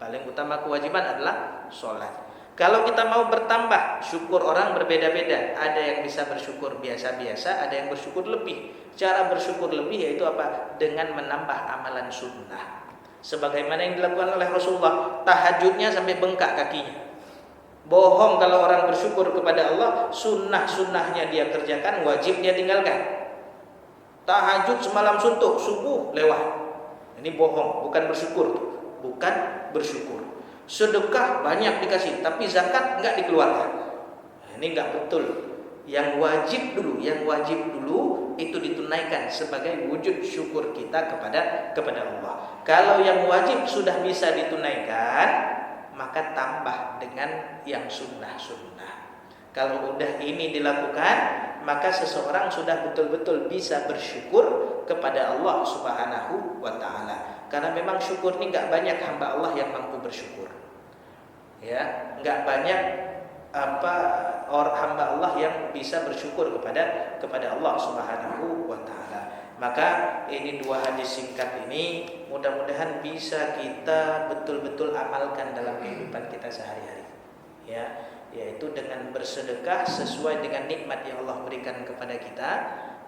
Paling utama kewajiban adalah sholat. Kalau kita mau bertambah, syukur orang berbeda-beda. Ada yang bisa bersyukur biasa-biasa, ada yang bersyukur lebih. Cara bersyukur lebih yaitu apa? Dengan menambah amalan sunnah. Sebagaimana yang dilakukan oleh Rasulullah, tahajudnya sampai bengkak kakinya. Bohong kalau orang bersyukur kepada Allah, sunnah-sunnahnya dia kerjakan, wajib dia tinggalkan. Tahajud semalam suntuk, subuh lewat. Ini bohong, bukan bersyukur. Bukan bersyukur. Sedekah banyak dikasih, tapi zakat enggak dikeluarkan. Nah, ini enggak betul. Yang wajib dulu itu ditunaikan sebagai wujud syukur kita kepada Allah. Kalau yang wajib sudah bisa ditunaikan, maka tambah dengan yang sunnah-sunnah. Kalau udah ini dilakukan, maka seseorang sudah betul-betul bisa bersyukur kepada Allah Subhanahu wa taala. Karena memang syukur ini enggak banyak hamba Allah yang mampu bersyukur. Ya, enggak banyak orang hamba Allah yang bisa bersyukur kepada Allah Subhanahu wa taala. Maka ini dua hadis singkat ini mudah-mudahan bisa kita betul-betul amalkan dalam kehidupan kita sehari-hari. Ya, yaitu dengan bersedekah sesuai dengan nikmat yang Allah berikan kepada kita,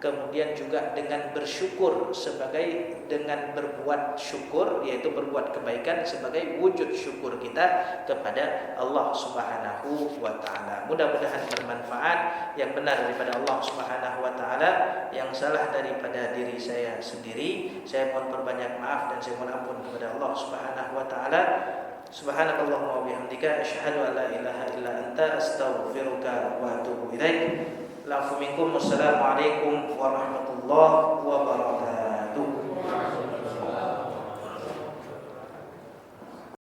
kemudian juga dengan bersyukur sebagai dengan berbuat syukur, yaitu berbuat kebaikan sebagai wujud syukur kita kepada Allah Subhanahu wa taala. Mudah-mudahan bermanfaat, yang benar daripada Allah Subhanahu wa taala, yang salah daripada diri saya sendiri. Saya mohon perbanyak maaf dan saya mohon ampun kepada Allah Subhanahu wa taala. Subhanakallahumma wa bihamdika asyhadu an la ilaha illa anta astaghfiruka wa atubu ilaik. Assalamualaikum warahmatullahi wabarakatuh.